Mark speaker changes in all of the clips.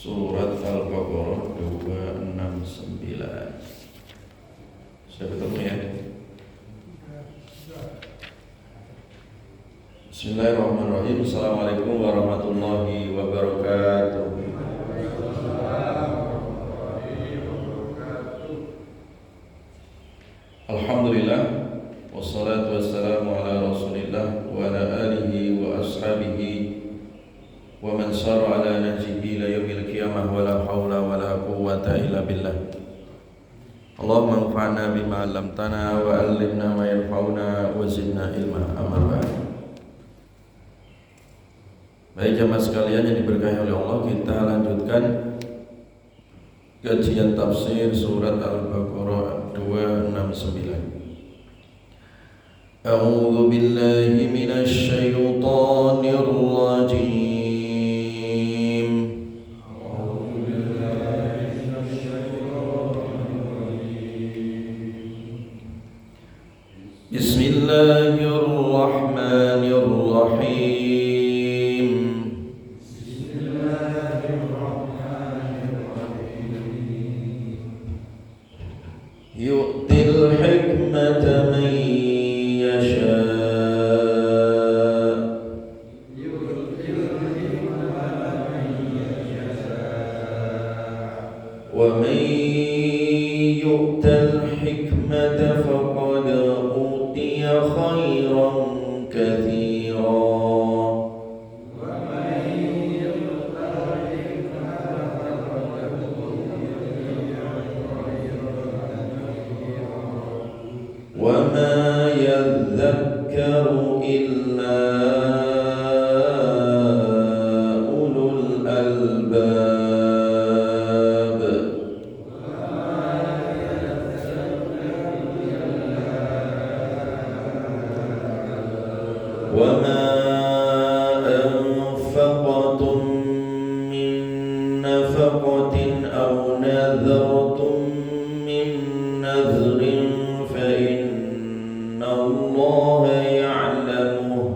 Speaker 1: Surat Al-Baqarah 269. Sudah ketemu ya? Bismillahirrahmanirrahim. Assalamualaikum warahmatullahi wabarakatuh. Alhamdulillah, wassalatu wassalamu ala rasulillah wa ala alihi wa ashabihi wa man sara ala nahjihi ila yaumil qiyamah wa la haula wa la quwwata illa billah. Allahumma anfa'na bima 'allamtana wa 'allimna ma yanfa'una wa zidna ilma. Amma ba'd. Baik jemaah sekalian yang diberkahi oleh Allah, kita lanjutkan kajian tafsir surat Al-Baqarah 269. A'udzu billahi minasy syaithanir rajim. Bismillahirrahmanirrahim. Yu'til hikmata man yasha wa man yu'tal hikmata faqad utiya khairan katsira. وما يذكر إلا أولو الألباب. وما أنفقتم من نفقة أو نذرتم من نذر فإن الله يعلمه.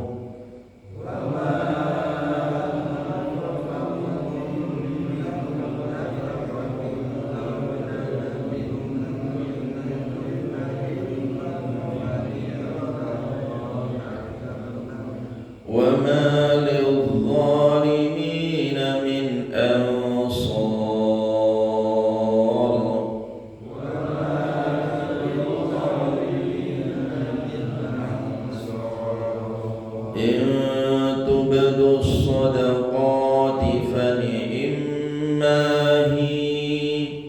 Speaker 1: وما للظالمين من أنصار. إن تبدوا الصدقات فنعما هي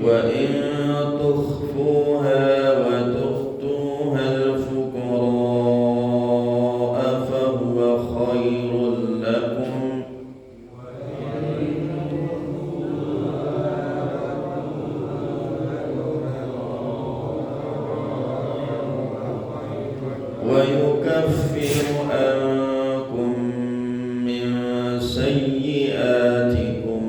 Speaker 1: وإن تخفوها وتؤتوها الفقراء فهو خير لكم ويكفر عنكم من سيئاتكم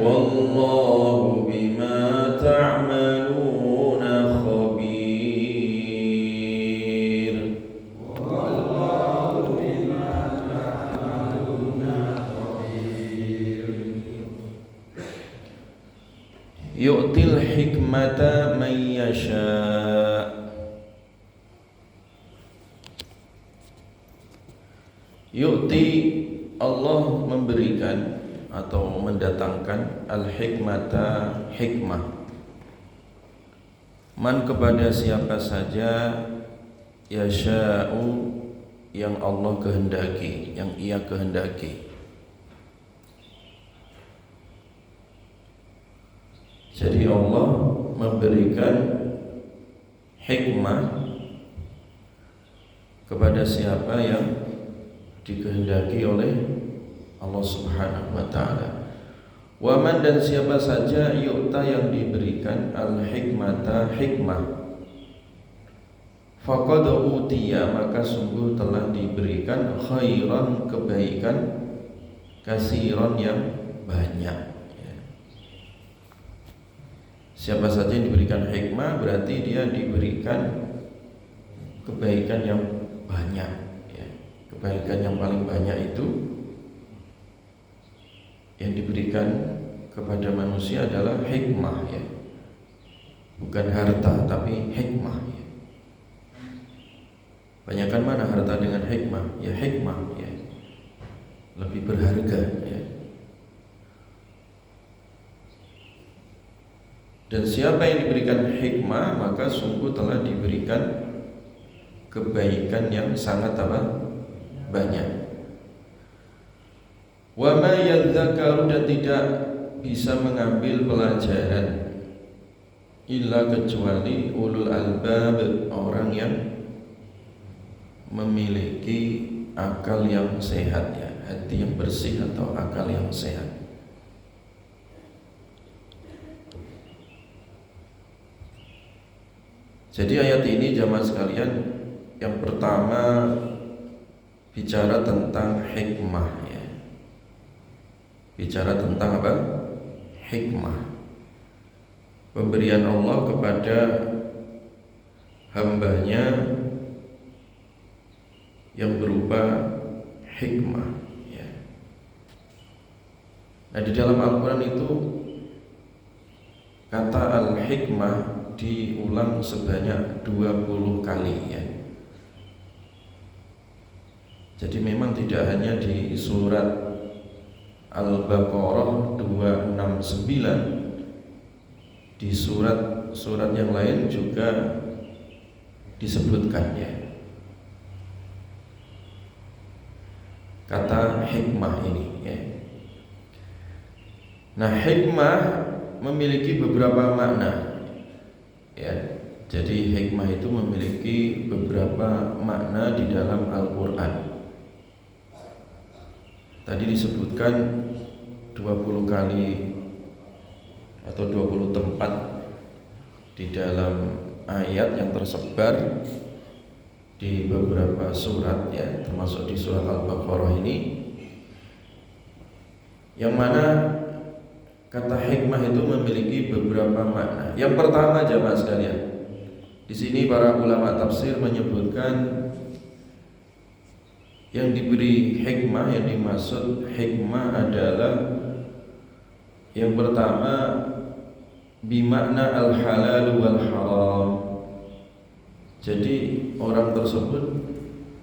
Speaker 1: والله بما تعملون خبير. Yu'til hikmata man yasha. Yu'ti, Allah memberikan atau mendatangkan al-hikmata, hikmah, man kepada siapa saja, yasha'u yang Allah kehendaki, yang Ia kehendaki. Jadi Allah memberikan hikmah kepada siapa yang dikehendaki oleh Allah Subhanahu wa ta'ala. Waman dan siapa saja yu'ta yang diberikan al-hikmata, hikmah, faqad utiya maka sungguh telah diberikan khairan, kebaikan, kasiran yang banyak. Siapa saja yang diberikan hikmah berarti dia diberikan kebaikan yang banyak ya. Kebaikan yang paling banyak itu yang diberikan kepada manusia adalah hikmah ya. Bukan harta tapi hikmah ya. Banyakkan mana harta dengan hikmah? Ya hikmah ya. Lebih berharga ya. Dan siapa yang diberikan hikmah maka sungguh telah diberikan kebaikan yang sangat banyak. Wa ma yadzakaru, dan tidak bisa mengambil pelajaran illa kecuali ulul albab, orang yang memiliki akal yang sehat ya, hati yang bersih atau akal yang sehat. Jadi ayat ini jamaah sekalian, yang pertama bicara tentang hikmah ya. Bicara tentang apa? Hikmah. Pemberian Allah kepada hambanya yang berupa hikmah ya. Nah, di dalam Al-Quran itu kata al-hikmah diulang sebanyak 20 kali ya. Jadi memang tidak hanya di surat Al-Baqarah 269, di surat yang lain juga disebutkan ya kata hikmah ini ya. Nah, hikmah memiliki beberapa makna ya. Jadi hikmah itu memiliki beberapa makna di dalam Al-Quran. Tadi disebutkan 20 kali atau 20 tempat di dalam ayat yang tersebar di beberapa surat ya, termasuk di surat Al-Baqarah ini, yang mana kata hikmah itu memiliki beberapa makna. Yang pertama jamaah sekalian, di sini para ulama tafsir menyebutkan yang diberi hikmah, yang dimaksud hikmah adalah yang pertama bimakna al-halal wal haram. Jadi orang tersebut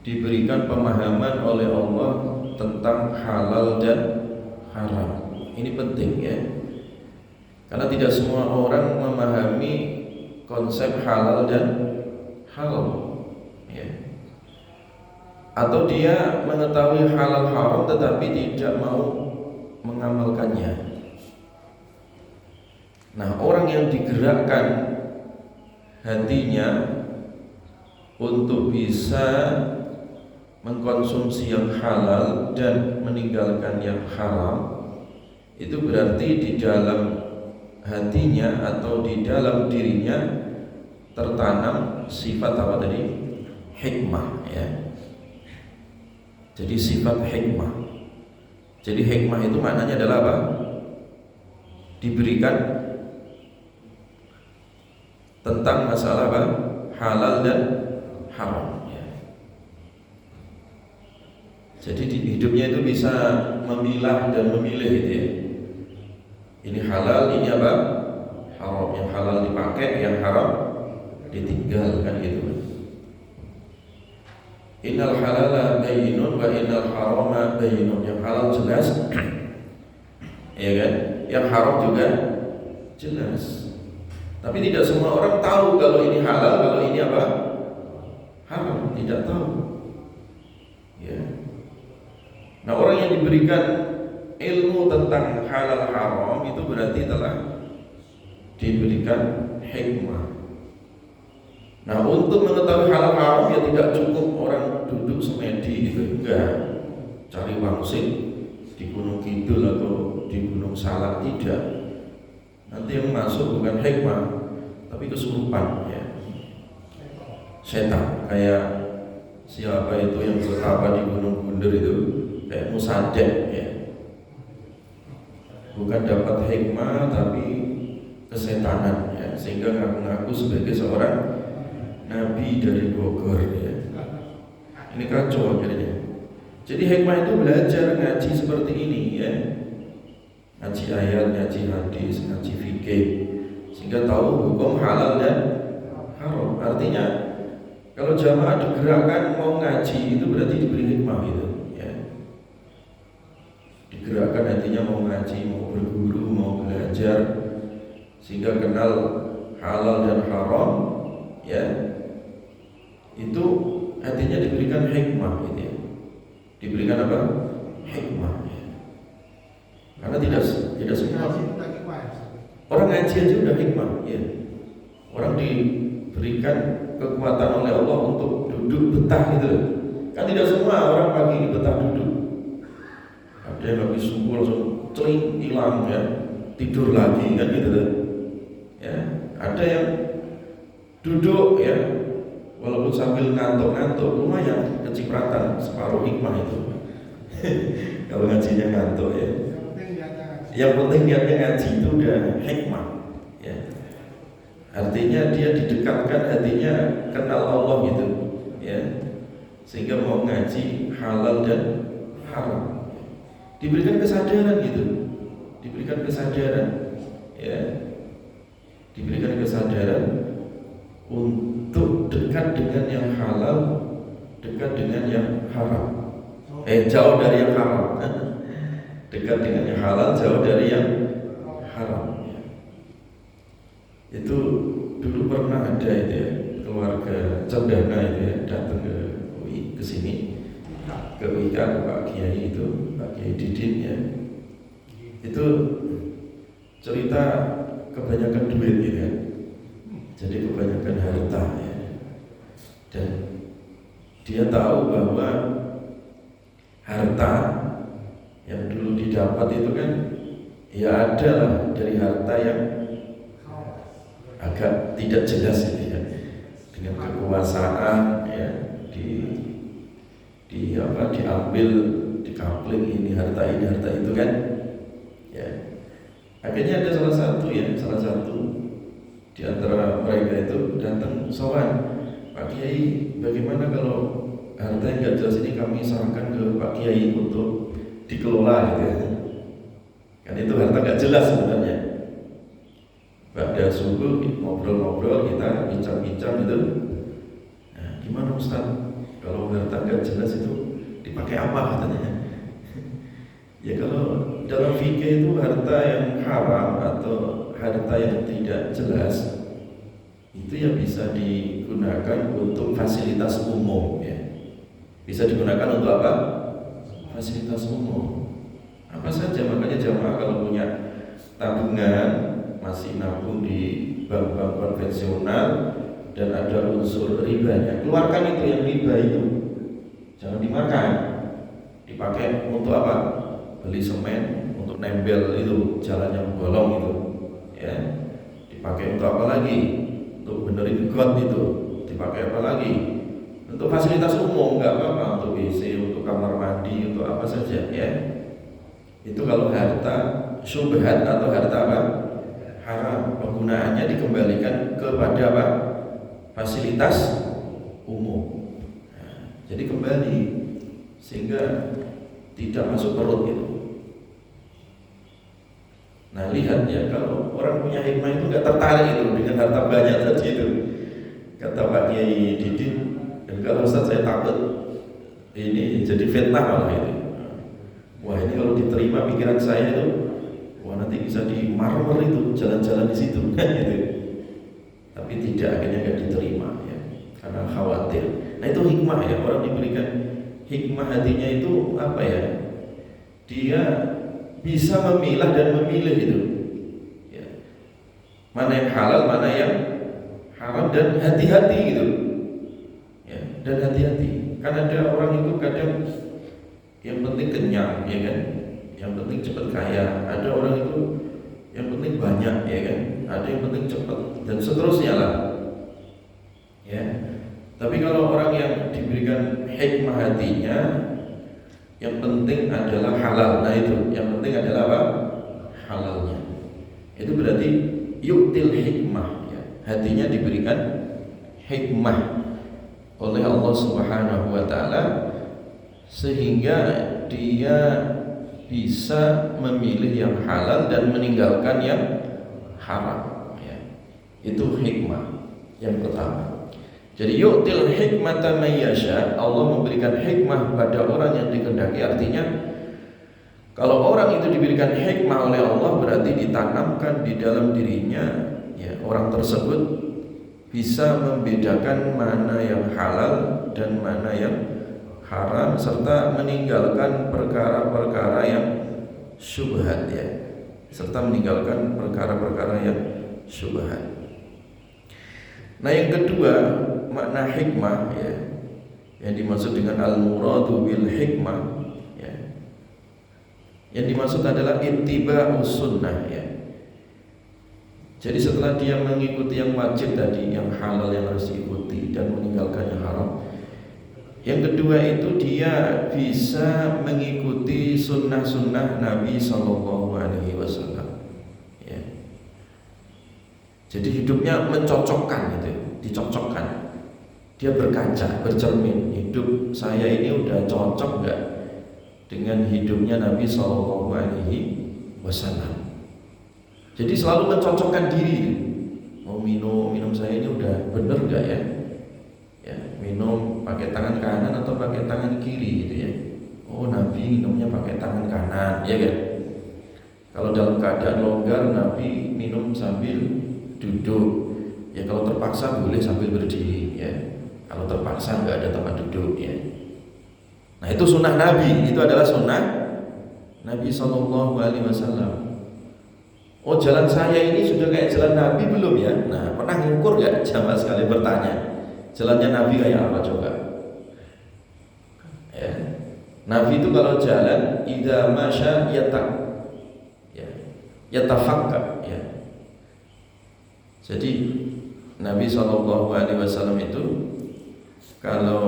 Speaker 1: diberikan pemahaman oleh Allah tentang halal dan haram. Ini penting ya, karena tidak semua orang memahami konsep halal dan haram ya. Atau dia mengetahui halal haram tetapi tidak mau mengamalkannya. Nah, orang yang digerakkan hatinya untuk bisa mengkonsumsi yang halal dan meninggalkan yang haram, itu berarti di dalam hatinya atau di dalam dirinya tertanam sifat apa tadi? Hikmah ya. Jadi sifat hikmah. Jadi hikmah itu maknanya adalah apa? Diberikan tentang masalah apa? Halal dan haram ya. Jadi di hidupnya itu bisa memilah dan memilih gitu ya. Ini halal, ini apa? Haram. Yang halal dipakai, yang haram ditinggal, kan gitu kan. Innal halala bayyinun wa innal harama bayyinun. Yang halal jelas ya kan? Yang haram juga jelas. Tapi tidak semua orang tahu kalau ini halal, kalau ini apa? Haram, tidak tahu. Ya. Nah, orang yang diberikan ilmu tentang halal haram itu berarti telah diberikan hikmah. Nah, untuk mengetahui halal haram ya tidak cukup orang duduk semedi gitu, enggak. Cari wangsit di Gunung Kidul atau di Gunung Salak, tidak. Nanti yang masuk bukan hikmah tapi kesurupan ya. Setan, kayak siapa itu yang bertapa di Gunung Bunder itu, kayak Musadek ya. Bukan dapat hikmah tapi kesetanan ya, sehingga ngaku-ngaku sebagai seorang nabi dari Bogor ya. Ini kacau akhirnya. Jadi hikmah itu belajar ngaji seperti ini ya, ngaji ayat, ngaji hadis, ngaji fikih, sehingga tahu hukum halal dan haram. Artinya kalau jamaah digerakkan mau ngaji itu berarti diberi hikmah gitu ya. Digerakkan hatinya mau ngaji, mau berguru, mau belajar, sehingga kenal halal dan haram ya. Itu hatinya diberikan hikmah gitu ya. Diberikan apa? Hikmah ya. Karena tidak semua orang ngaji aja udah hikmah ya. Orang diberikan kekuatan oleh Allah untuk duduk betah gitu. Kan tidak semua orang pagi ini betah duduk. Ada yang habis subuh langsung celing hilang ya, tidur lagi kan gitu ya. Ada yang duduk ya, walaupun sambil ngantuk-ngantuk, lumayan kecipratan separuh hikmah itu. Kalau ngajinya ngantuk ya. Yang penting niatnya ngaji itu udah hikmah ya. Artinya dia didekatkan hatinya kenal Allah gitu ya. Sehingga mau ngaji halal dan haram. Diberikan kesadaran gitu. Diberikan kesadaran ya. Diberikan kesadaran untuk dekat dengan yang halal, dekat dengan yang haram. Jauh dari yang haram. Dekat dengan yang halal, jauh dari yang haram. Itu dulu pernah ada itu ya, keluarga cendana itu ya, datang ke UI, ke sini, ke UI, ke Pak Kiai itu, Pak Kiai Didin ya. Itu cerita kebanyakan duit gitu ya. Jadi kebanyakan harta ya. Dan dia tahu bahwa harta yang dulu didapat itu kan ya ada lah dari harta yang agak tidak jelas gitu ya, dengan kekuasaan ya, diambil, dikapling ini harta itu kan ya. Akhirnya ada salah satu di antara mereka itu datang sowan, Pak Kiai, bagaimana kalau harta yang nggak jelas ini kami serahkan ke Pak Kiai untuk dikelola gitu ya. Kan itu harta nggak jelas sebenarnya. Pada subuh ngobrol-ngobrol, kita bincang-bincang itu. Nah, gimana Ustaz? Kalau harta nggak jelas itu dipakai apa katanya? Ya kalau dalam fikih itu harta yang haram atau harta yang tidak jelas itu ya bisa digunakan untuk fasilitas umum ya. Bisa digunakan untuk apa? Fasilitas umum. Apa saja, makanya jamaah kalau punya tabungan masih nabung di bank-bank konvensional dan ada unsur ribanya, keluarkan itu yang riba itu, jangan dimakan. Dipakai untuk apa? Beli semen untuk nempel itu jalan yang bolong itu ya. Dipakai untuk apa lagi? Untuk benerin got itu. Dipakai apa lagi? Untuk fasilitas umum, nggak apa-apa, untuk WC, untuk kamar mandi, untuk apa saja ya. Itu kalau harta syubhat atau harta apa? Haram, penggunaannya dikembalikan kepada apa? Fasilitas umum. Nah, jadi kembali sehingga tidak masuk perut gitu. Nah lihat ya, kalau orang punya hikmah itu nggak tertarik itu dengan harta banyak tadi itu. Kata Pak Kiai Didin, dan kalau Ustaz saya takut ini jadi fitnah malah ini. Wah ini kalau diterima pikiran saya itu, wah nanti bisa di marmer itu jalan-jalan di situ kan gitu. Tapi tidak, akhirnya nggak diterima ya, karena khawatir. Nah itu hikmah ya, orang diberikan hikmah hatinya itu apa ya? Dia bisa memilah dan memilih itu ya. Mana yang halal, mana yang haram, dan hati-hati gitu ya, dan hati-hati. Kan ada orang itu kadang yang penting kenyang ya kan, yang penting cepat kaya. Ada orang itu yang penting banyak ya kan, ada yang penting cepat dan seterusnya lah ya. Tapi kalau orang yang diberikan hikmah hatinya, yang penting adalah halal. Nah itu, yang penting adalah apa? Halalnya. Itu berarti yu'til hikmah ya. Hatinya diberikan hikmah oleh Allah Subhanahu wa taala sehingga dia bisa memilih yang halal dan meninggalkan yang haram ya. Itu hikmah yang pertama. Jadi yu'til hikmata may yasha, Allah memberikan hikmah pada orang yang dikehendaki. Artinya kalau orang itu diberikan hikmah oleh Allah berarti ditanamkan di dalam dirinya ya, orang tersebut bisa membedakan mana yang halal dan mana yang haram serta meninggalkan perkara-perkara yang syubhat ya, serta meninggalkan perkara-perkara yang syubhat. Nah, yang kedua, makna hikmah ya, yang dimaksud dengan al-muradu bil hikmah ya, yang dimaksud adalah ittiba'us sunnah ya. Jadi setelah dia mengikuti yang wajib tadi, yang halal yang harus diikuti dan meninggalkan yang haram, yang kedua itu dia bisa mengikuti sunnah-sunnah Nabi Sallallahu Alaihi Wasallam ya. Jadi hidupnya mencocokkan gitu, dicocokkan. Dia berkaca, bercermin, hidup saya ini udah cocok nggak dengan hidupnya Nabi Sallallahu Alaihi Wasallam. Jadi selalu mencocokkan diri. Mau minum saya ini udah bener nggak ya? Ya, minum pakai tangan kanan atau pakai tangan kiri gitu ya. Oh, Nabi minumnya pakai tangan kanan, ya kan? Kalau dalam keadaan longgar Nabi minum sambil duduk. Ya kalau terpaksa boleh sambil berdiri ya. Kalau terpaksa nggak ada tempat duduk ya. Nah, itu sunnah Nabi, itu adalah sunnah Nabi Sallallahu Alaihi Wasallam. Oh, jalan saya ini sudah kayak jalan Nabi belum ya? Nah, pernah ngukur nggak? Jamaah sekali bertanya, jalannya Nabi kayak apa coba? Ya. Nabi itu kalau jalan idza masya yatafakka ya. Jadi Nabi Shallallahu Alaihi Wasallam itu kalau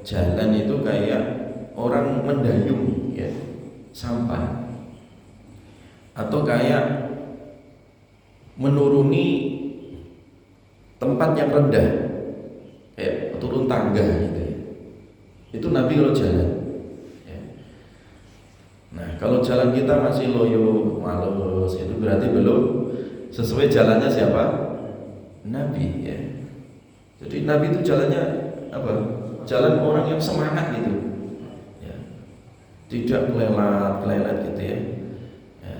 Speaker 1: jalan itu kayak orang mendayung ya, sampai atau kayak menuruni tempat yang rendah, kayak turun tangga gitu ya. Itu Nabi kalau jalan ya. Nah, kalau jalan kita masih loyo, males, itu berarti belum sesuai jalannya siapa? Nabi ya. Jadi Nabi itu jalannya apa? Jalan orang yang semangat gitu ya. Tidak kelelat gitu ya.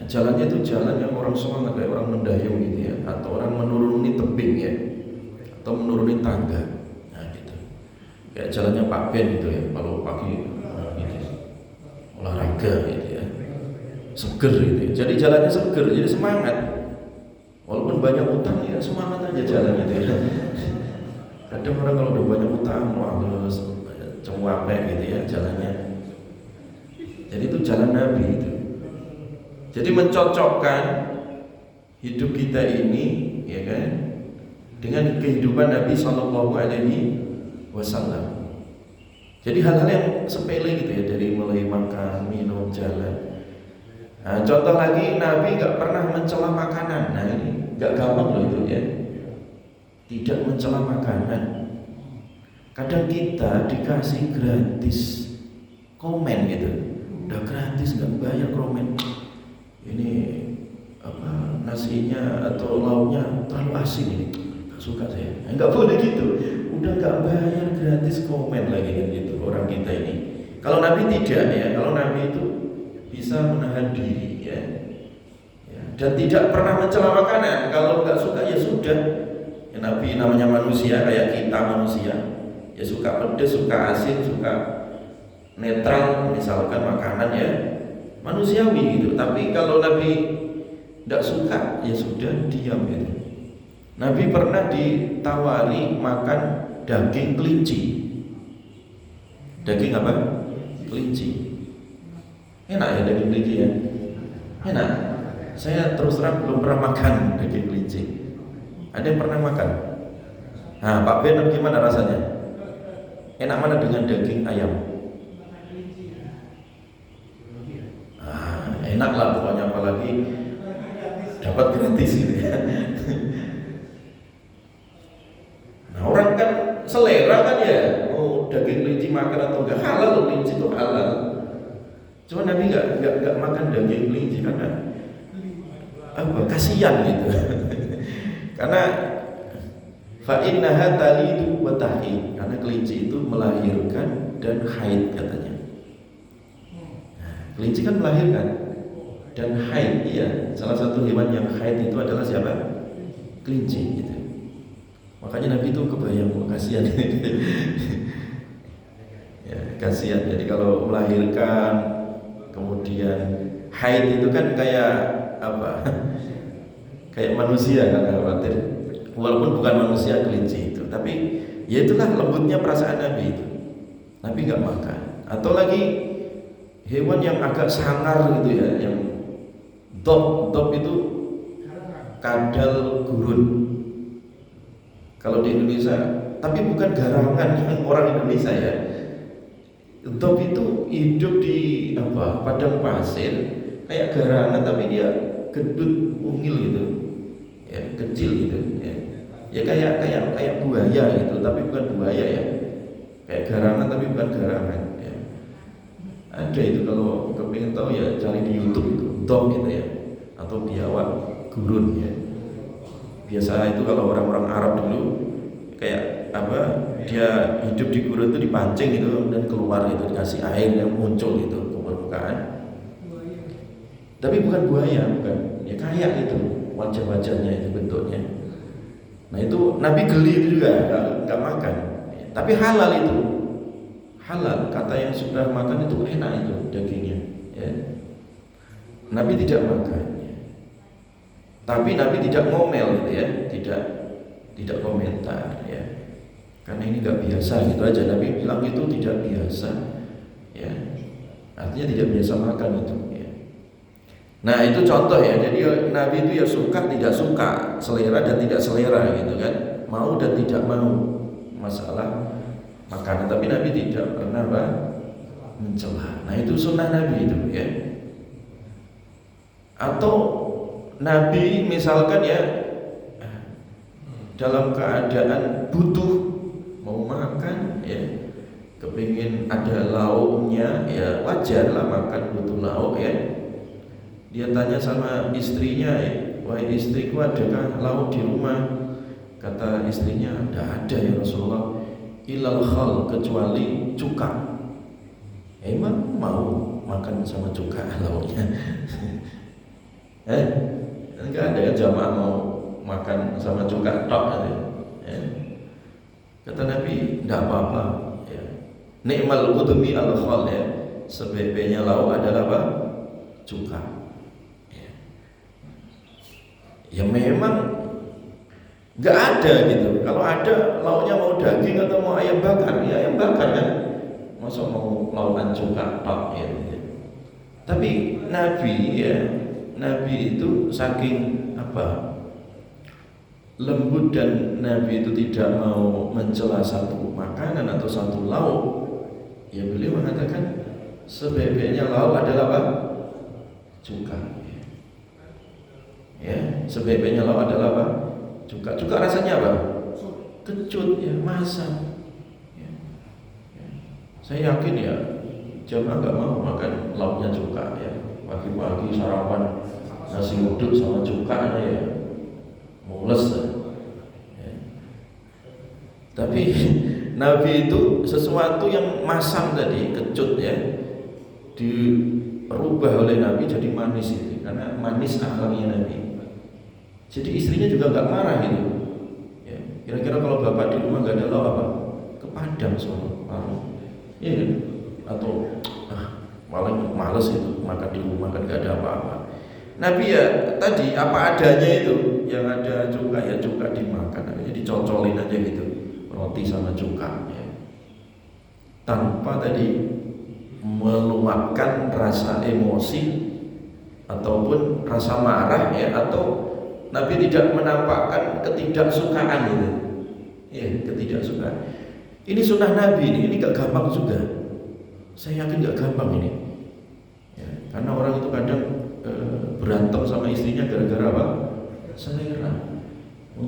Speaker 1: Jalannya itu jalan yang orang semangat, kayak orang mendayung gitu ya, atau orang menuruni tebing ya, atau menuruni tangga. Nah gitu. Kayak jalannya Pak Ben gitu ya, kalau pagi gitu, olahraga gitu ya, seger gitu ya. Jadi jalannya seger, jadi semangat. Walaupun banyak utang ya semangat aja jalannya gitu ya. Kadang orang kalau udah banyak utang, males, cuapek gitu ya jalannya. Jadi itu jalan Nabi itu. Jadi mencocokkan hidup kita ini, ya kan, dengan kehidupan Nabi Sallallahu Alaihi Wasallam. Jadi hal-hal yang sepele gitu ya, dari mulai makan, minum, jalan. Nah, contoh lagi, Nabi nggak pernah mencela makanan. Nah ini nggak gampang loh itu ya, tidak mencela makanan. Kadang kita dikasih gratis komen gitu, udah gratis nggak bayar komen. Ini apa nasinya atau lauknya terlalu asin ini, nggak suka saya. Nggak boleh gitu, udah nggak bayar gratis komen lagi kan gitu orang kita ini. Kalau Nabi tidak ya, kalau Nabi itu bisa menahan diri ya, dan tidak pernah mencela makanan. Kalau nggak suka ya sudah. Ya, Nabi namanya manusia kayak kita manusia, ya suka pedas, suka asin, suka netral misalkan makanan ya. Manusiawi gitu. Tapi kalau Nabi tidak suka ya sudah diam gitu. Nabi pernah ditawari makan daging kelinci. Daging apa? Kelinci. Enak ya daging kelinci ya? Enak. Saya terus terang belum pernah makan daging kelinci. Ada yang pernah makan? Nah, Pak Ben gimana rasanya? Enak mana dengan daging ayam? Enak lah pokoknya, apalagi dapat gratis gitu ya. daging kelinci makan atau enggak, halal, kelinci itu halal. Cuma Nabi enggak makan daging kelinci karena apa? Kasihan gitu. Karena fa innaha talidu wa tahid, karena kelinci itu melahirkan dan haid katanya. Kelinci kan melahirkan dan haid, iya. Salah satu hewan yang haid itu adalah siapa? Kelinci gitu. Makanya Nabi itu kebayang, kasihan. Ya, kasihan. Jadi kalau melahirkan kemudian haid itu kan kayak apa? Kayak manusia kan, khawatir. Walaupun bukan manusia kelinci itu, tapi ya itulah lembutnya perasaan Nabi itu. Nabi nggak makan. Atau lagi hewan yang agak sangar gitu ya, yang dop itu kadal gurun. Kalau di Indonesia, tapi bukan garangan yang orang Indonesia ya. Dop itu hidup di apa? Padang pasir, kayak garangan tapi dia gendut, mungil gitu. Ya, kecil gitu ya. Ya kayak buaya gitu, tapi bukan buaya ya. Kayak garangan tapi bukan garangan ya. Ada itu, kalau kepingin tahu ya cari di YouTube itu, dog gitu ya, atau biawak gurun ya. Biasa itu kalau orang-orang Arab dulu kayak apa, dia hidup di gurun itu dipancing gitu dan keluar gitu, dikasih air yang muncul gitu ke permukaan. Tapi bukan buaya, bukan. Ya kayak itu wajah-wajahnya itu bentuknya. Nah itu Nabi geli itu juga nggak makan. Tapi halal itu, halal. Kata yang sudah makan itu enak itu dagingnya. Ya. Nabi tidak makan. Tapi Nabi tidak ngomel gitu ya, tidak komentar ya. Karena ini nggak biasa gitu aja. Nabi bilang itu tidak biasa. Ya. Artinya tidak biasa makan itu. Ya. Nah itu contoh ya. Jadi Nabi itu ya suka tidak suka, selera dan tidak selera gitu kan, mau dan tidak mau masalah makanan. Tapi Nabi tidak pernah mencela. Nah itu sunnah Nabi itu ya. Atau Nabi misalkan ya dalam keadaan butuh mau makan ya, kepingin ada lauknya ya, wajar lah makan butuh lauk ya. Dia tanya sama istrinya ya, wahai istriku adakah lauk di rumah? Kata istrinya, tidak ada ya Rasulullah, ilal khal, kecuali cuka. Emang mau makan sama cuka lauknya? Enggak ada ya jamaah mau makan sama cuka tok aja. Ya. Kata Nabi, tidak apa-apa. Ya. Ni'mal qudmi al khal ya, sebaik-baiknya lauk adalah apa? Cuka. Ya. Ya memang nggak ada gitu. Kalau ada lauknya mau daging atau mau ayam bakar, ya ayam bakar kan. Masa mau laukan cuka tok ya. Tapi Nabi ya, Nabi itu saking apa, lembut, dan Nabi itu tidak mau mencela satu makanan atau satu lauk. Ya beliau mengatakan sebaik-baiknya lauk adalah apa? Cuka. Ya, sebaik-baiknya lauk adalah apa? Cuka. Cuka rasanya apa? Kecut ya, masam. Ya. Ya. Saya yakin ya jamaah nggak mau makan lauknya cuka ya. Pagi-pagi sarapan nasi uduk sama cuka ya, mules ya. Tapi Nabi itu sesuatu yang masam tadi, kecut ya, dirubah oleh Nabi jadi manis itu, karena manis akhlaknya Nabi. Jadi istrinya juga nggak marah gitu ya. Kira-kira kalau bapak di rumah nggak ada lauk apa? Ke Padang soalnya, ya kan? Atau malah males itu makan di rumah kan nggak ada apa-apa. Nabi ya tadi apa adanya itu, yang ada cuka ya cuka dimakan, jadi dicocolin aja gitu, roti sama cuka ya. Tanpa tadi meluapkan rasa emosi ataupun rasa marah ya, atau Nabi tidak menampakkan ketidaksukaan gitu. Ya, ketidaksukaan. Ini sunnah Nabi ini gak gampang juga. Saya yakin gak gampang ini. Ya, karena orang itu kadang berantem sama istrinya gara-gara apa? Selera.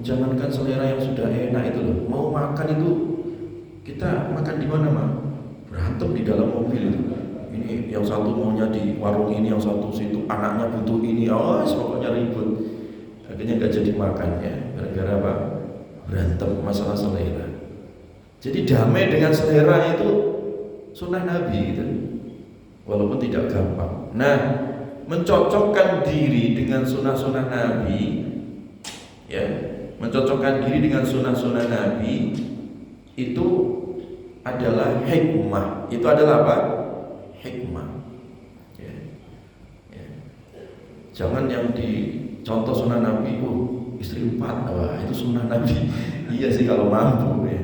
Speaker 1: Jangankan selera yang sudah enak itu loh, mau makan itu Kita makan di mana mah? Berantem di dalam mobil itu. Ini yang satu maunya di warung ini, yang satu situ anaknya butuh ini, pokoknya ribut. Akhirnya nggak jadi makan ya, gara-gara apa? Berantem masalah selera. Jadi damai dengan selera itu sunnah Nabi gitu. Walaupun tidak gampang. Nah, mencocokkan diri dengan sunnah-sunnah Nabi, ya, mencocokkan diri dengan sunnah-sunnah Nabi itu adalah hikmah. Itu adalah apa? Hikmah. Ya. Ya. Jangan yang dicontoh sunnah Nabi, istri 4, wah itu sunnah Nabi. Iya sih kalau mampu ya.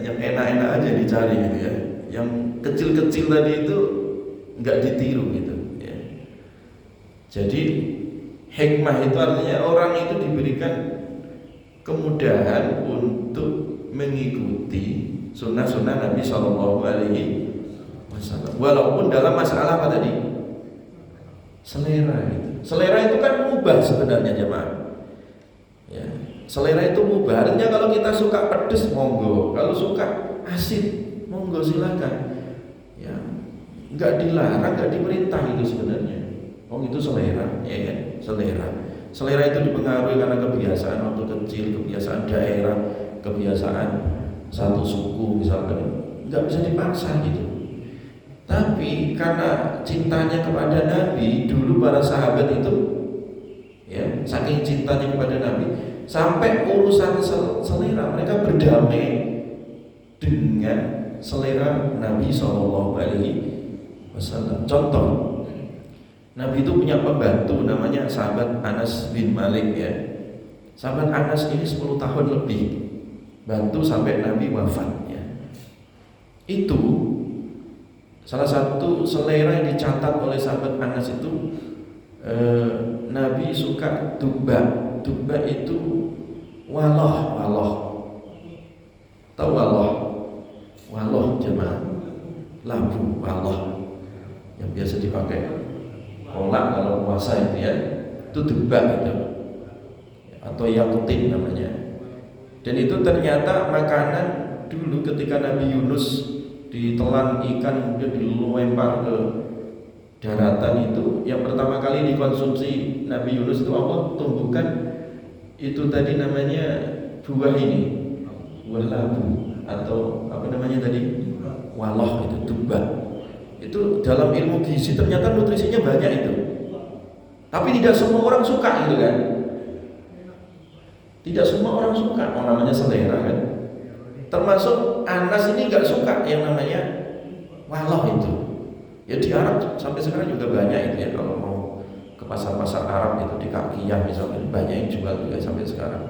Speaker 1: Yang enak-enak aja dicari gitu ya. Yang kecil-kecil tadi itu nggak ditiru gitu ya. Jadi hikmah itu artinya orang itu diberikan kemudahan untuk mengikuti sunnah-sunnah Nabi Shallallahu Alaihi Wasallam. Walaupun dalam masalah apa tadi? Selera gitu. Selera itu kan mubah sebenarnya jemaah. Ya. Selera itu mubah. Artinya kalau kita suka pedes monggo, kalau suka asin monggo silakan. Ya. Nggak dilarang, nggak diperintah itu sebenarnya. Itu selera, ya kan? Selera. Selera itu dipengaruhi karena kebiasaan waktu kecil, kebiasaan daerah, kebiasaan satu suku misalkan. Nggak bisa dipaksa gitu. Tapi karena cintanya kepada Nabi, dulu para sahabat itu, ya, saking cintanya kepada Nabi, sampai urusan selera mereka berdamai dengan selera Nabi Shallallahu Alaihi Wasallam. Contoh, Nabi itu punya pembantu namanya sahabat Anas bin Malik ya. Sahabat Anas ini 10 tahun lebih bantu sampai Nabi wafat ya. Itu salah satu selera yang dicatat oleh sahabat Anas itu Nabi suka duba. Duba itu waloh. Tahu waloh? Waloh jemaah. Labu waloh yang biasa dipakai kolak kalau puasa itu ya. Itu duba itu. Atau yakutin namanya. Dan itu ternyata makanan dulu ketika Nabi Yunus ditelan ikan kemudian dilempar ke daratan itu, yang pertama kali dikonsumsi Nabi Yunus itu Allah tumbuhkan itu tadi namanya buah ini, buah labu atau apa namanya tadi, waloh itu duba. Itu dalam ilmu gizi ternyata nutrisinya banyak itu. Tapi tidak semua orang suka gitu kan. Tidak semua orang suka, namanya selera kan. Termasuk Anas ini nggak suka yang namanya waloh itu. Ya di Arab sampai sekarang juga banyak itu ya, kalau mau ke pasar-pasar Arab itu di Kakiyah misalnya banyak yang jual juga sampai sekarang.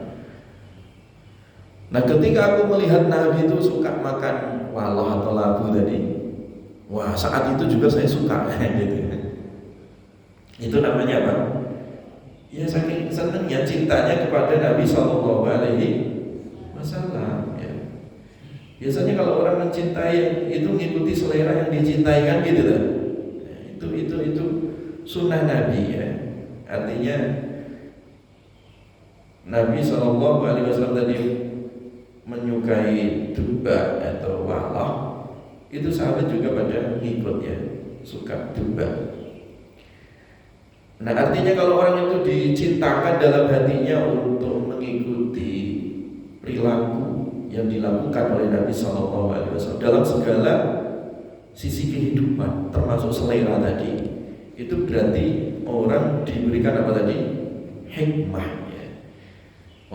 Speaker 1: Nah ketika aku melihat Nabi itu suka makan waloh atau labu tadi, wah saat itu juga saya suka gitu. Itu namanya apa? Ya saking senangnya cintanya kepada Nabi Shallallahu Alaihi Wasallam. Ya. Biasanya kalau orang mencintai itu mengikuti selera yang dicintai kan gitu lah. Itu sunnah Nabi ya. Artinya Nabi Shallallahu Alaihi Wasallam tadi menyukai duba atau waloh, itu sahabat juga pada ngikut ya, suka duba. Nah artinya kalau orang itu dicintakan dalam hatinya untuk mengikuti perilaku yang dilakukan oleh Nabi Shallallahu Alaihi Wasallam dalam segala sisi kehidupan, termasuk selera tadi, itu berarti orang diberikan apa tadi? Hikmah ya,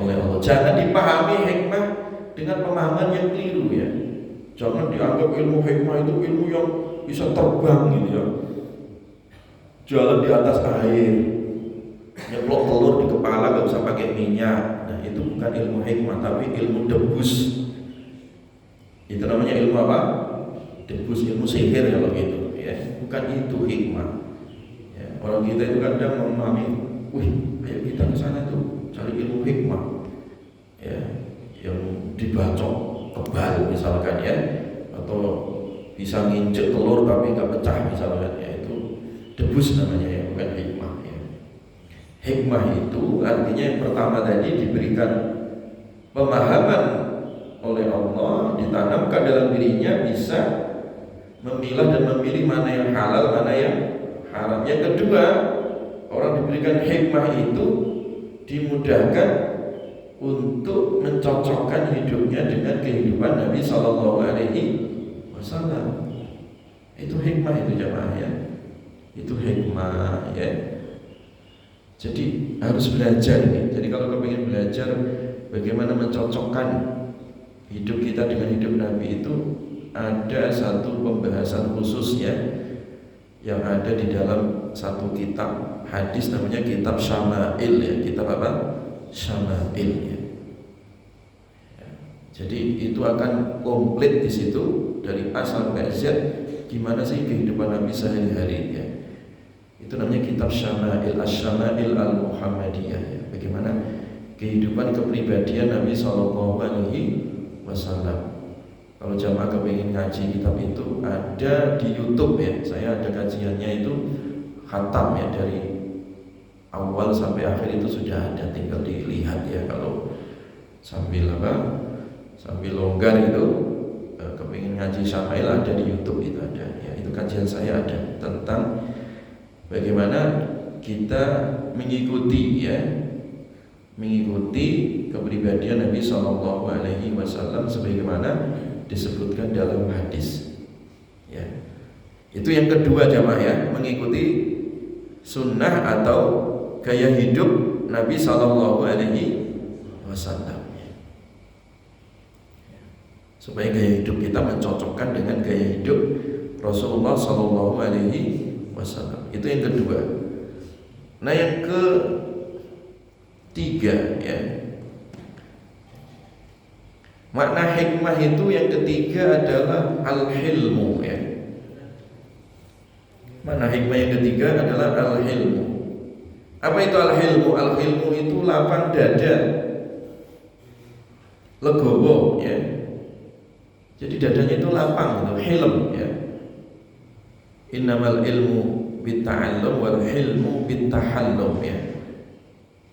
Speaker 1: oleh Allah. Jangan dipahami hikmah dengan pemahaman yang keliru ya. Jangan dianggap ilmu hikmah itu ilmu yang bisa terbang gitu ya. Jalan di atas air, nyeplok telur di kepala gak usah pakai minyak. Nah itu bukan ilmu hikmah, tapi ilmu debus. Itu namanya ilmu apa? Debus, ilmu sihir kalau gitu ya. Bukan itu hikmah ya. Orang kita itu kadang memahami, ayo kita ke sana tuh cari ilmu hikmah ya, yang dibacok kebal misalkan ya, atau bisa nginjek telur tapi gak pecah misalkan ya. Debus namanya ya, bukan hikmah ya. Hikmah itu artinya yang pertama tadi diberikan pemahaman oleh Allah, ditanamkan dalam dirinya, bisa memilah dan memilih mana yang halal, mana yang haram. Yang kedua, orang diberikan hikmah itu dimudahkan untuk mencocokkan hidupnya dengan kehidupan Nabi Sallallahu Alaihi Wasallam. Itu hikmah itu jamaah ya. Itu hikmah ya. Jadi harus belajar ini. Jadi kalau kepingin belajar bagaimana mencocokkan hidup kita dengan hidup Nabi, itu ada satu pembahasan khususnya yang ada di dalam satu kitab hadis, namanya kitab Syama'il ya. Kitab apa? Syama'il ya. Jadi itu akan komplit di situ dari A sampai Z, gimana sih kehidupan Nabi sehari-hari ya. Itu namanya kitab Syama'il, Asy-Syama'il Al-Muhammadiyah ya. Bagaimana kehidupan kepribadian Nabi Sallallahu Alaihi Wasallam. Kalau jamaah kepingin ngaji kitab itu, ada di YouTube ya. Saya ada kajiannya itu khatam ya, dari awal sampai akhir itu sudah ada, tinggal dilihat ya. Kalau sambil sambil longgar itu kepingin ngaji Syama'il, ada di YouTube itu ada ya. Itu kajian saya ada tentang bagaimana kita mengikuti kepribadian Nabi Sallallahu Alaihi Wasallam sebagaimana disebutkan dalam hadis ya. Itu yang kedua jamaah ya, mengikuti sunnah atau gaya hidup Nabi Sallallahu Alaihi Wasallam ya. Supaya gaya hidup kita mencocokkan dengan gaya hidup Rasulullah Sallallahu Alaihi Wasallam. Itu yang kedua. Nah yang ketiga ya, makna hikmah itu yang ketiga adalah al-hilmu ya. Makna hikmah yang ketiga adalah al-hilmu. Apa itu al-hilmu? Al-hilmu itu lapang dada, legowo ya. Jadi dadanya itu lapang gitu, hilm ya. Innamal ilmu bitta'allum wal hilmu bittahallum ya.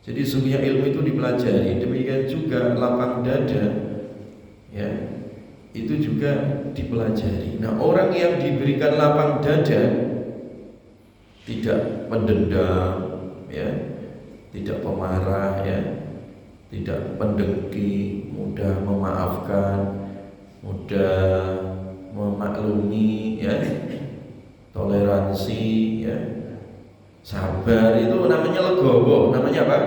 Speaker 1: Jadi sungguhnya ilmu itu dipelajari, demikian juga lapang dada ya, itu juga dipelajari. Nah orang yang diberikan lapang dada, tidak pendendam ya, tidak pemarah ya, tidak pendengki, mudah memaafkan, mudah memaklumi ya, toleransi ya, sabar, itu namanya legowo. Namanya apa?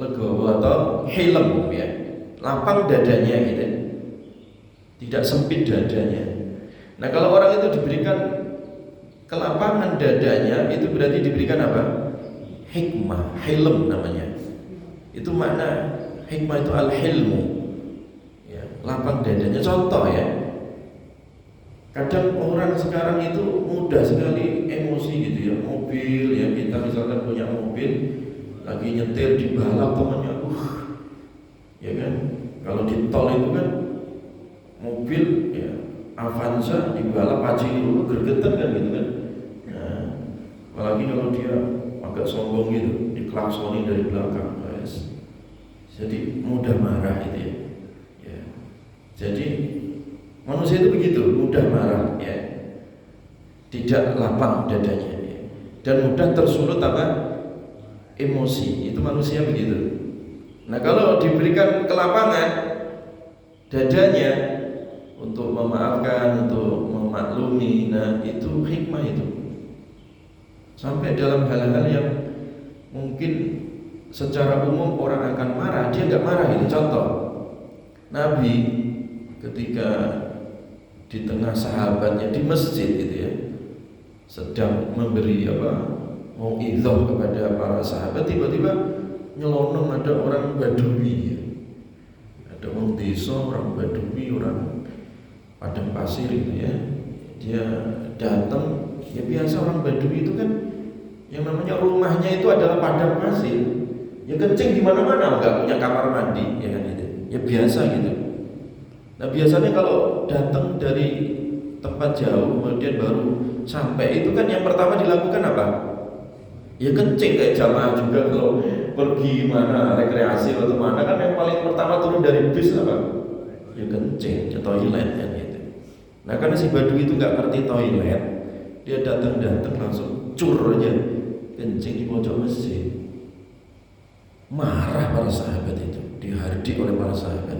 Speaker 1: Legowo atau hilm ya. Lapang dadanya gitu, tidak sempit dadanya. Nah kalau orang itu diberikan kelapangan dadanya, itu berarti diberikan apa? Hikmah, hilm namanya. Itu makna hikmah itu al-hilmu ya, lapang dadanya. Contoh ya, kadang orang sekarang itu mudah sekali emosi gitu ya. Mobil ya, kita misalkan punya mobil, lagi nyetir dibalap temannya, ya kan. Kalau di tol itu kan mobil ya Avanza dibalap pacing dulu, gergetan kan gitu kan. Nah, apalagi kalau dia agak sombong gitu, diklaksoni dari belakang, guys. Jadi mudah marah gitu ya. Ya. Jadi manusia itu begitu, mudah marah ya, tidak lapang dadanya ya, dan mudah tersulut apa? Emosi. Itu manusia begitu. Nah kalau diberikan kelapangan dadanya untuk memaafkan, untuk memaklumi, nah itu hikmah itu. Sampai dalam hal-hal yang mungkin secara umum orang akan marah, dia nggak marah. Ini contoh, Nabi ketika di tengah sahabatnya di masjid gitu ya, sedang memberi mau'izah kepada para sahabat, tiba-tiba nyelonong ada orang Badui ya. Ada orang desa, orang Badui, orang padang pasir itu ya. Dia datang, ya biasa orang Badui itu kan yang namanya rumahnya itu adalah padang pasir. Ya kencing di mana-mana, enggak punya kamar mandi ya kan gitu. Ya biasa gitu. Nah biasanya kalau datang dari tempat jauh kemudian baru sampai, itu kan yang pertama dilakukan apa? Ya kencing. Kayak jamaah juga kalau pergi mana rekreasi atau mana kan yang paling pertama turun dari bis apa? ya kencing, ya toilet kan gitu. Nah karena si Badui itu nggak ngerti toilet, dia datang langsung cur aja kencing di pojok masjid. Marah para sahabat itu, dihardik oleh para sahabat.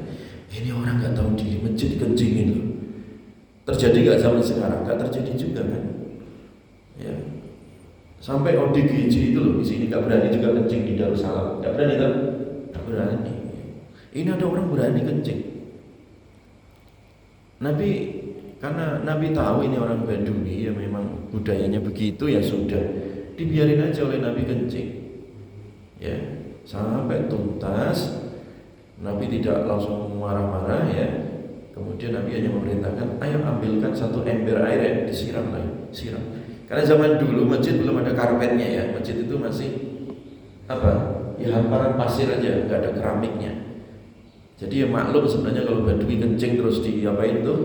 Speaker 1: Ini orang nggak tahu diri, masjid dikencingin loh. Terjadi nggak zaman sekarang? Nggak terjadi juga kan? Ya. Sampai ODGJ itu loh di sini nggak berani juga kencing di Darussalam, nggak berani kan? Nggak berani. Ini ada orang berani kencing. Nabi, karena Nabi tahu ini orang Badui, ya memang budayanya begitu, ya sudah dibiarin aja oleh Nabi kencing. Ya, sampai tuntas. Nabi tidak langsung marah-marah ya. Kemudian Nabi hanya memerintahkan, ayo ambilkan satu ember air ya, disiram lagi, siram. Karena zaman dulu masjid belum ada karpetnya ya, masjid itu masih apa? Ya hamparan pasir aja, nggak ada keramiknya. Jadi ya maklum sebenarnya kalau Badui kencing terus diapain tuh,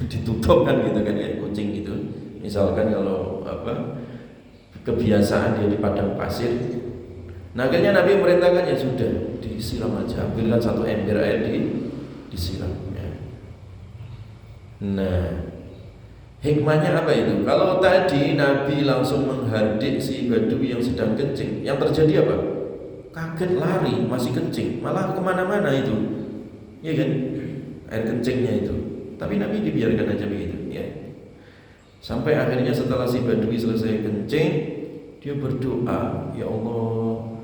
Speaker 1: ditutup kan gitu kan kayak kucing gitu. Misalkan kalau apa kebiasaan dia di padang pasir. Nah akhirnya Nabi merintahkan ya sudah disiram aja, ambilkan satu ember air disiram. Ya. Nah hikmahnya apa itu? Kalau tadi Nabi langsung menghardik si Badui yang sedang kencing, yang terjadi apa? Kaget lari, masih kencing, malah kemana-mana itu, ya kan? Air kencingnya itu. Tapi Nabi dibiarkan aja begitu, ya. Sampai akhirnya setelah si Badui selesai kencing, dia berdoa, ya Allah,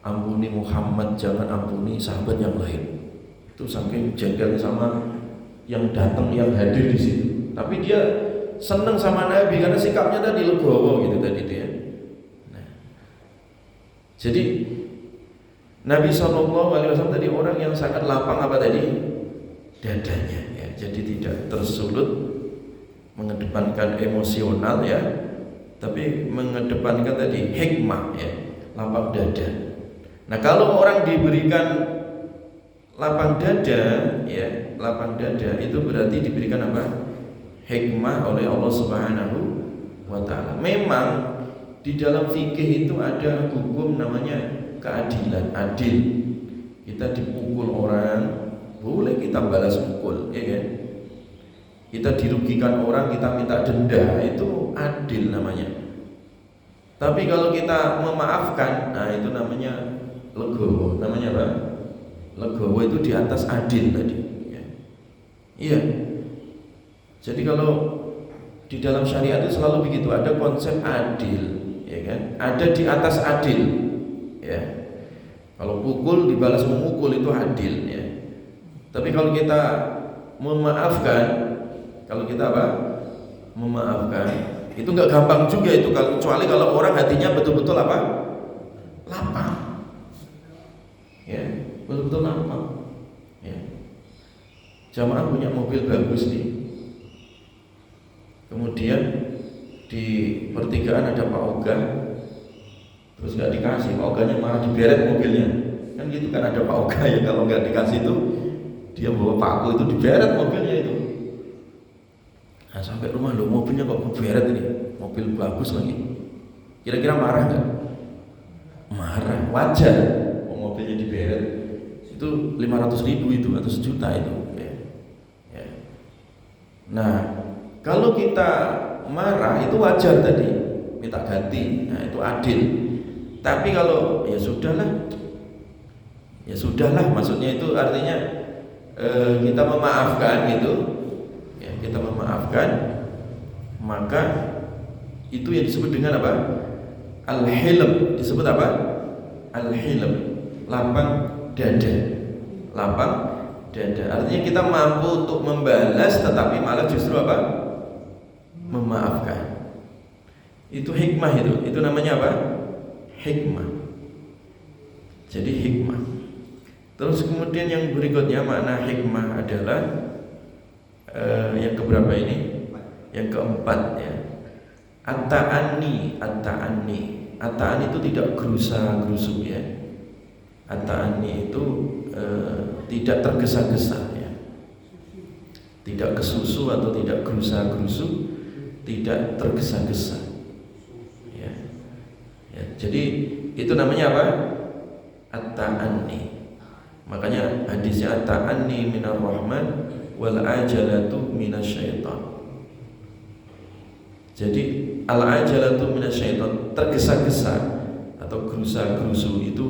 Speaker 1: ampuni Muhammad, jangan ampuni sahabat yang lain. Itu saking jengkelnya sama yang datang, yang hadir di situ. Tapi dia senang sama Nabi karena sikapnya tadi legowo gitu tadi dia. Nah, jadi Nabi SAW tadi orang yang sangat lapang apa tadi? Dadanya ya. Jadi tidak tersulut mengedepankan emosional ya, tapi mengedepankan tadi hikmah ya, lapang dada. Nah kalau orang diberikan lapang dada ya, lapang dada itu berarti diberikan apa? Hikmah oleh Allah Subhanahu wa Ta'ala. Memang di dalam fikih itu ada hukum namanya keadilan, adil. Kita dipukul orang, boleh kita balas pukul, ya kan? Kita dirugikan orang, kita minta denda, itu adil namanya. Tapi kalau kita memaafkan, nah itu namanya legowo. Namanya apa? Legowo itu di atas adil tadi. Ya. Iya. Jadi kalau di dalam syariat itu selalu begitu, ada konsep adil, ya kan? Ada di atas adil, ya. Kalau pukul dibalas memukul itu adil, ya. Tapi kalau kita memaafkan, kalau kita apa? Memaafkan, itu nggak gampang juga itu, kecuali kalau orang hatinya betul-betul apa? Lapang, ya, betul-betul lapang. Ya. Jamaah punya mobil bagus nih. Kemudian di pertigaan ada Pak Oga, terus nggak dikasih, Pak Oganya malah diberet mobilnya, kan gitu kan, ada Pak Oga ya, kalau nggak dikasih itu dia bawa paku itu diberet mobilnya itu. Nah sampai rumah lo mobilnya kok diberet ini, mobil bagus lagi, kira-kira marah nggak? Marah, wajar, mobilnya diberet itu 500.000 itu atau 1 juta itu. Ya. Ya. Nah kalau kita marah itu wajar tadi, minta ganti, nah itu adil. Tapi kalau ya sudahlah, maksudnya itu artinya kita memaafkan gitu, ya kita memaafkan, maka itu yang disebut dengan apa? Al-hilm, disebut apa? Al-hilm, lapang dada, lapang dada. Artinya kita mampu untuk membalas, tetapi malah justru apa? Memaafkan. Itu hikmah itu namanya apa? Hikmah. Jadi hikmah. Terus kemudian yang berikutnya makna hikmah adalah yang keberapa ini? Yang keempat ya. At-ta'anni. At-ta'anni itu tidak gerusa-gerusu ya. At-ta'anni itu tidak tergesa-gesa ya. Tidak kesusu atau tidak gerusa-gerusu, tidak tergesa-gesa ya. Ya, jadi itu namanya apa? At-ta'anni. Makanya hadisnya ta'anni minar rahman wal ajalatu minasyaitan. Jadi al ajalatu minasyaitan, tergesa-gesa atau gerusa-gerusu itu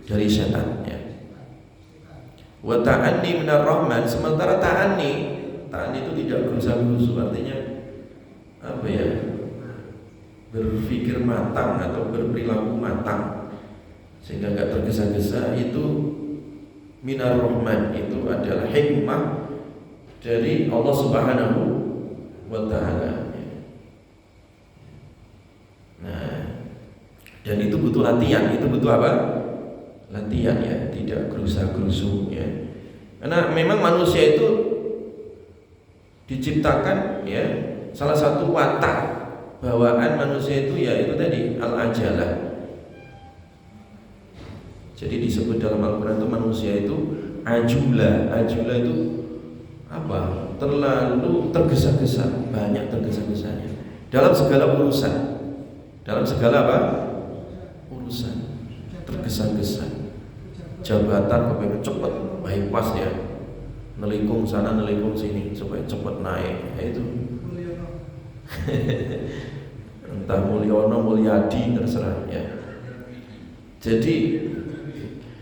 Speaker 1: dari setan ya. Wa ta'anni minar rahman, sementara ta'anni itu tidak gerusa-gerusu, artinya apa ya? Berpikir matang atau berperilaku matang sehingga enggak tergesa-gesa, itu minar rahman, itu adalah hikmah dari Allah Subhanahu wa taala. Nah, dan itu butuh latihan, itu butuh apa? Latihan ya, tidak gerusa-gerusu ya. Karena memang manusia itu diciptakan ya, salah satu watak bawaan manusia itu ya itu tadi al-ajalah. Jadi disebut dalam Al-Quran itu manusia itu ajula. Ajula itu apa? Terlalu tergesa-gesa, banyak tergesa-gesanya dalam segala urusan. Dalam segala apa? Urusan. Tergesa-gesa. Jabatan kepengen cepat, bypass ya. Nelikung sana, nelikung sini supaya cepat naik. Ya itu. Entah Mulyono, Mulyadi, terserah ya. Jadi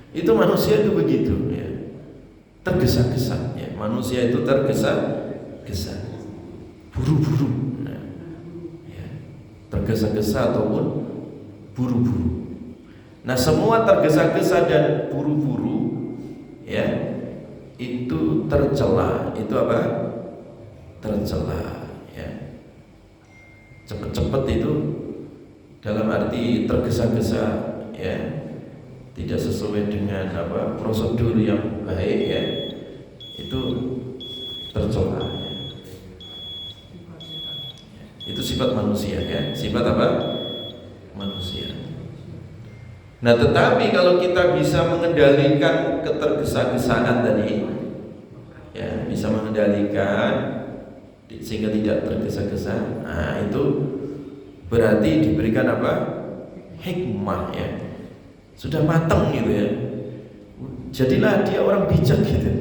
Speaker 1: itu manusia itu begitu ya, tergesa-gesa ya. Manusia itu tergesa-gesa, buru-buru ya. Tergesa-gesa ataupun buru-buru. Nah, semua tergesa-gesa dan buru-buru ya, itu tercela. Itu apa? Tercela ya. Cepet-cepet itu dalam arti tergesa-gesa ya, tidak sesuai dengan apa prosedur yang baik ya, itu tercela ya. Itu sifat manusia ya, sifat apa? Manusia. Nah, tetapi kalau kita bisa mengendalikan ketergesa-gesaan tadi ya, bisa mengendalikan sehingga tidak tergesa-gesa, nah itu berarti diberikan apa? Hikmah ya. Sudah matang gitu ya. Jadilah dia orang bijak gitu.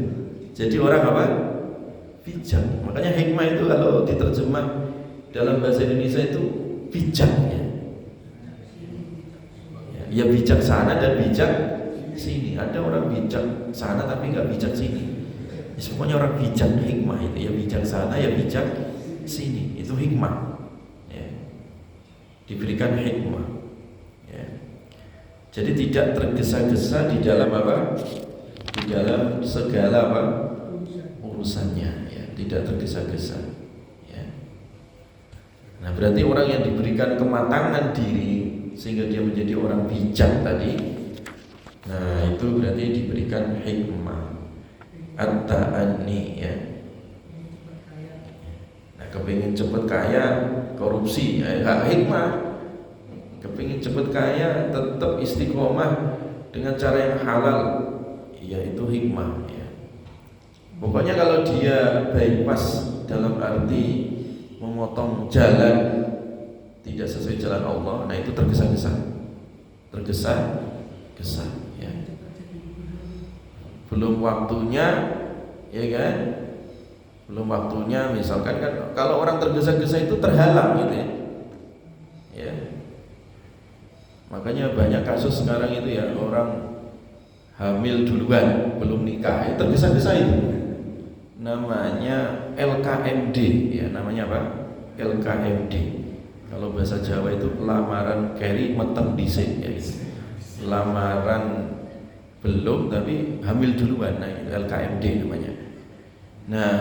Speaker 1: Jadi orang apa? Bijak. Makanya hikmah itu kalau diterjemah dalam bahasa Indonesia itu bijak ya. Ya bijaksana dan bijak sini. Ada orang bijak sana tapi nggak bijak sini. Ya, semuanya orang bijak, hikmah itu ya, bijaksana ya bijak sini. Itu hikmah. Ya. Diberikan hikmah. Jadi tidak tergesa-gesa di dalam apa? Di dalam segala apa? Urusannya ya, tidak tergesa-gesa ya. Nah, berarti orang yang diberikan kematangan diri sehingga dia menjadi orang bijak tadi, nah itu berarti diberikan hikmah at-ta'anni ya. Nah, kepingin cepat kaya korupsi ya, hikmah. Kepingin cepat kaya tetap istiqomah dengan cara yang halal, yaitu hikmah ya. Pokoknya kalau dia bypass dalam arti memotong jalan tidak sesuai jalan Allah, nah itu tergesa-gesa ya. Belum waktunya ya kan, belum waktunya. Misalkan kan kalau orang tergesa-gesa itu terhalang gitu ya. Ya. Makanya banyak kasus sekarang itu ya, orang hamil duluan belum nikah, tergesa-gesa itu. Namanya LKMD ya, namanya apa? LKMD. Kalau bahasa Jawa itu lamaran keri meteng dhisik ya. Lamaran belum tapi hamil duluan, nah itu LKMD namanya. Nah,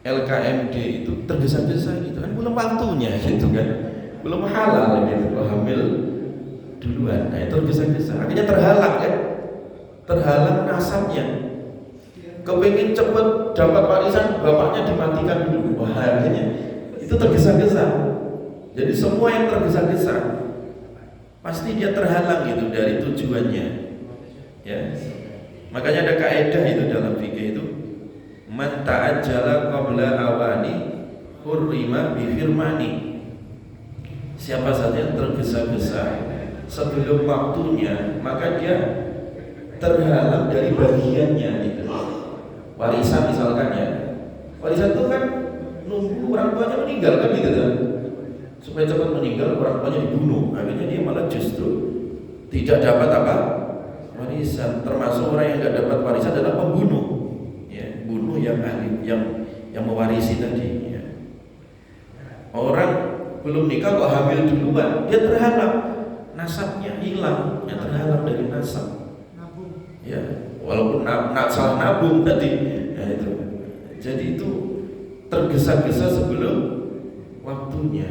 Speaker 1: LKMD itu tergesa-gesa gitu kan, belum waktunya gitu kan. Belum halal gitu, kalau hamil duluan, nah itu tergesa-gesa, akhirnya terhalang kan, terhalang nasabnya. Kepingin cepet dapat warisan, bapaknya dimatikan dulu, wah akhirnya itu tergesa-gesa. Jadi semua yang tergesa-gesa pasti dia terhalang gitu dari tujuannya ya. Makanya ada kaidah itu dalam fikih itu, man ta'ajjala qabla awani hurrima bi firmani. Siapa saja yang tergesa-gesa sebelum waktunya, maka dia terhalang dari bagiannya gitu. Warisan misalkan ya, warisan itu kan nunggu orang tuanya meninggal kan gitu kan, supaya cepat meninggal orang tuanya dibunuh, akhirnya dia malah justru tidak dapat apa warisan. Termasuk orang yang tidak dapat warisan adalah pembunuh, ya, bunuh yang mewarisi tadi. Ya. Orang belum nikah kok hamil duluan, dia terhalang, nasabnya hilang, yang terhalang dari nasab. Ya, walaupun salah nabung tadi, ya itu. Jadi itu tergesa-gesa sebelum waktunya.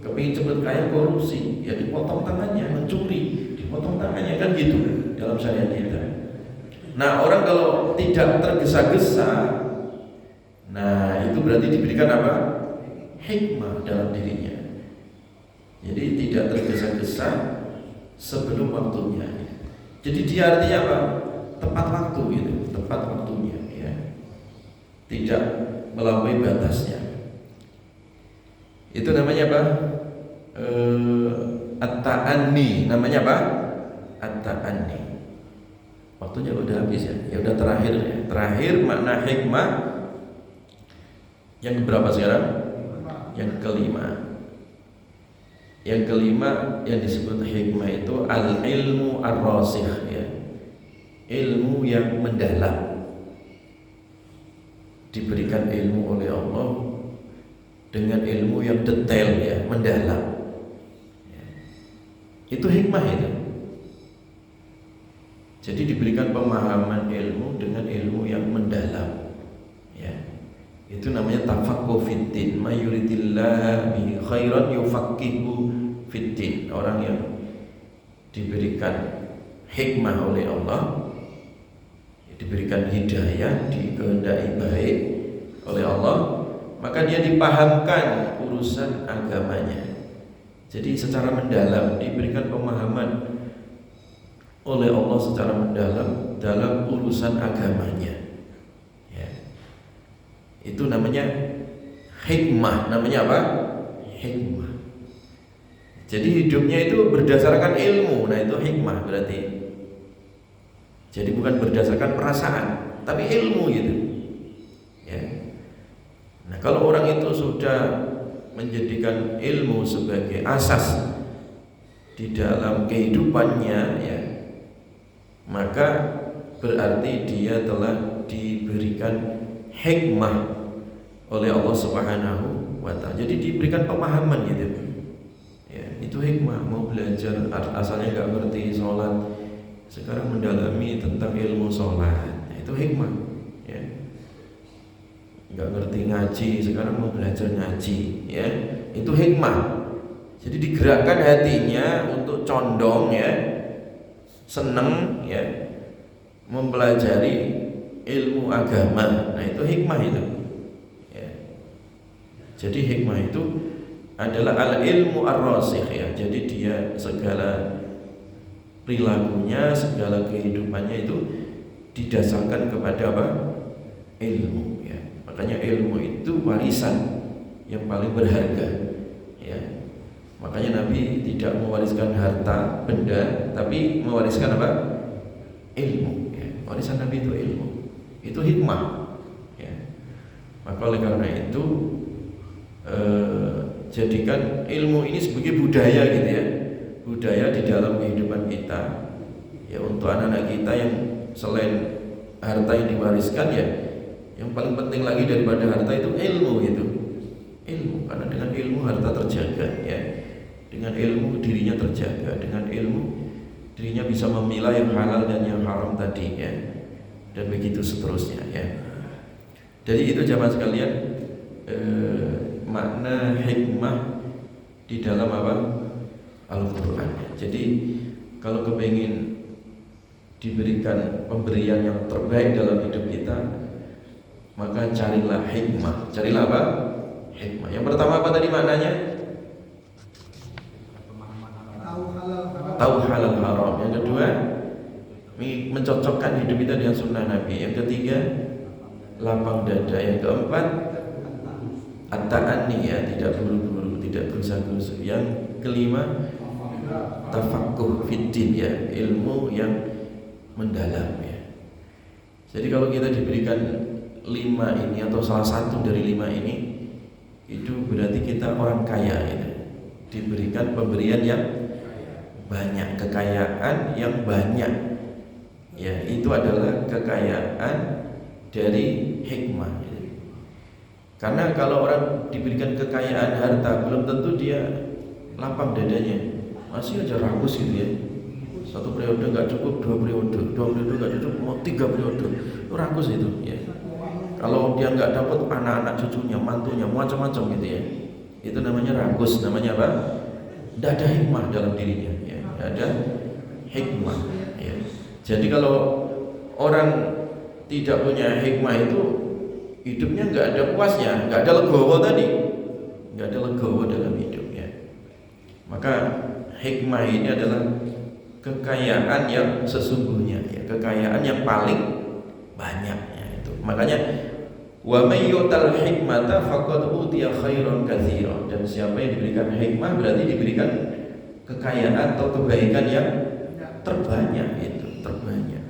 Speaker 1: Kepingin cepat kaya korupsi, ya dipotong tangannya, mencuri, dipotong tangannya kan gitu dalam syariat kita. Nah orang kalau tidak tergesa-gesa, nah itu berarti diberikan apa? Hikmah dalam dirinya. Jadi tidak tergesa-gesa sebelum waktunya. Jadi dia artinya apa? Tepat waktu gitu, tepat waktunya ya. Tidak melampaui batasnya. Itu namanya apa? At-ta'anni. Namanya apa? At-ta'anni. Waktunya udah habis ya. Ya udah terakhir ya. Terakhir makna hikmah yang berapa sekarang? Yang kelima. Yang kelima yang disebut hikmah itu al-ilmu ar-rasikh ya. Ilmu yang mendalam. Diberikan ilmu oleh Allah dengan ilmu yang detail ya, mendalam. Ya. Itu hikmah itu. Jadi diberikan pemahaman ilmu dengan ilmu yang mendalam. Ya. Itu namanya tafaqquh fiddin. May yuridillahu bihi khairan yufaqihu fiddin. Orang yang diberikan hikmah oleh Allah, diberikan hidayah, dikehendaki baik oleh Allah, maka dia dipahamkan urusan agamanya. Jadi secara mendalam diberikan pemahaman oleh Allah secara mendalam dalam urusan agamanya. Itu namanya hikmah. Namanya apa? Hikmah. Jadi hidupnya itu berdasarkan ilmu. Nah itu hikmah berarti. Jadi bukan berdasarkan perasaan, tapi ilmu gitu ya. Nah kalau orang itu sudah menjadikan ilmu sebagai asas di dalam kehidupannya ya, maka berarti dia telah diberikan hikmah oleh Allah Subhanahu wa ta'ala. Jadi diberikan pemahaman gitu. Ya, itu hikmah. Mau belajar asalnya enggak ngerti sholat, sekarang mendalami tentang ilmu sholat. Nah, itu hikmah. Ya. Enggak ngerti ngaji, sekarang mau belajar ngaji, ya. Itu hikmah. Jadi digerakkan hatinya untuk condong ya, seneng ya, mempelajari ilmu agama. Nah itu hikmah itu ya. Jadi hikmah itu adalah al-ilmu ar-rasikh ya. Jadi dia segala perilakunya, segala kehidupannya itu didasarkan kepada apa? Ilmu ya. Makanya ilmu itu warisan yang paling berharga ya. Makanya Nabi tidak mewariskan harta benda, tapi mewariskan apa? Ilmu ya. Warisan Nabi itu ilmu. Itu hikmah ya. Maka oleh karena itu jadikan ilmu ini sebagai budaya gitu ya, budaya di dalam kehidupan kita ya, untuk anak-anak kita yang selain harta yang diwariskan ya, yang paling penting lagi daripada harta itu ilmu gitu. Ilmu, karena dengan ilmu harta terjaga ya, dengan ilmu dirinya terjaga, dengan ilmu dirinya bisa memilah yang halal dan yang haram tadi ya, dan begitu seterusnya ya. Jadi itu jamaah sekalian, makna hikmah di dalam apa? Al-Quran. Jadi kalau kepingin diberikan pemberian yang terbaik dalam hidup kita, maka carilah hikmah. Carilah apa? Hikmah. Yang pertama apa tadi maknanya? Tahu halal haram. Yang kedua, mencocokkan hidup kita dengan sunnah Nabi. Yang ketiga, lapang dada. Yang keempat, at-ta'anni ya, tidak buru-buru, tidak gerusa-gerusu. Yang kelima, tafaqquh fiddin ya, ilmu yang mendalam ya. Jadi kalau kita diberikan 5 ini atau salah satu dari 5 ini, itu berarti kita orang kaya ya. Diberikan pemberian yang banyak, kekayaan yang banyak. Ya, itu adalah kekayaan dari hikmah ya. Karena kalau orang diberikan kekayaan harta, belum tentu dia lapang dadanya, masih aja rakus gitu ya. Satu periode nggak cukup, 2 periode nggak cukup, mau 3 periode, itu rakus itu ya. Kalau dia nggak dapat anak-anak cucunya, mantunya, macam-macam gitu ya, itu namanya rakus. Namanya apa? Tidak ada hikmah dalam dirinya ya. Tidak ada hikmah ya. Jadi kalau orang tidak punya hikmah itu hidupnya nggak ada puasnya, nggak ada legowo tadi, nggak ada legowo dalam hidup ya. Maka hikmah ini adalah kekayaan yang sesungguhnya ya, kekayaan yang paling banyak ya, itu. Makanya wa may yu'tal hikmata faqad utiya khairan katsiran, dan siapa yang diberikan hikmah berarti diberikan kekayaan atau kebaikan yang terbanyak, itu terbanyak.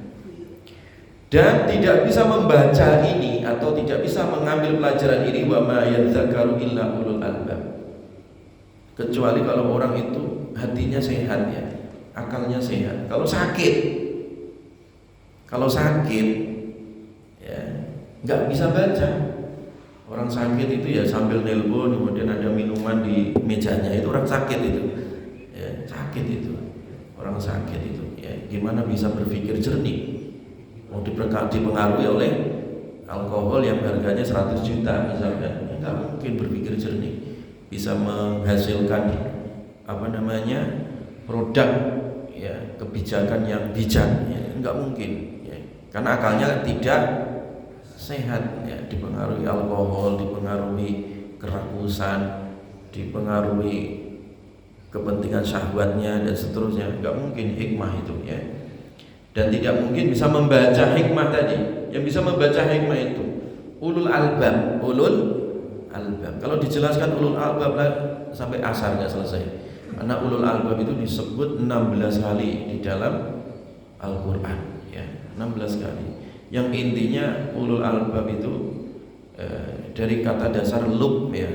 Speaker 1: Dan tidak bisa membaca ini atau tidak bisa mengambil pelajaran ini wa ma yadzakaru illa ulul albab, kecuali kalau orang itu hatinya sehat ya, akalnya sehat. Kalau sakit ya nggak bisa baca. Orang sakit itu ya sambil nelpon, kemudian ada minuman di mejanya, itu orang sakit itu ya, sakit itu orang sakit itu ya. Gimana bisa berpikir jernih? Mau dipengaruhi oleh alkohol yang harganya 100 juta misalkan, ya, nggak mungkin berpikir jernih, bisa menghasilkan produk ya, kebijakan yang bijak ya, nggak mungkin ya. Karena akalnya tidak sehat ya, dipengaruhi alkohol, dipengaruhi kerakusan, dipengaruhi kepentingan syahwatnya dan seterusnya, nggak mungkin hikmah itu ya. Dan tidak mungkin bisa membaca hikmah tadi. Yang bisa membaca hikmah itu ulul albab. Kalau dijelaskan ulul albab sampai asar nggak selesai. Karena ulul albab itu disebut 16 kali di dalam Al-Quran ya, 16 kali. Yang intinya ulul albab itu dari kata dasar lub ya,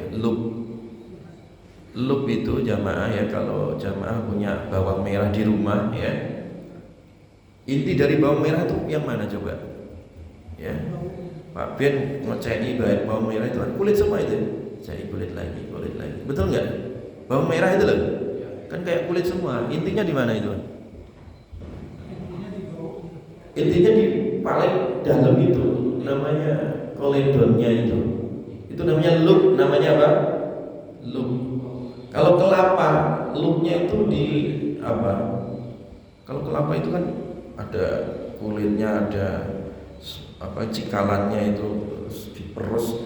Speaker 1: lub itu jamaah ya. Kalau jamaah punya bawang merah di rumah ya, inti dari bawang merah itu yang mana coba ya? Pak Ben ngeceki bawang merah itu kan kulit semua itu, cari kulit lagi, betul nggak? Bawang merah itu loh kan kayak kulit semua. Intinya di mana itu? Intinya di paling dalam itu, namanya koledonnya itu namanya lub. Namanya apa? Lub. Kalau kelapa, lubnya itu di apa? Kalau kelapa itu kan ada kulitnya, ada cikalannya itu diperus,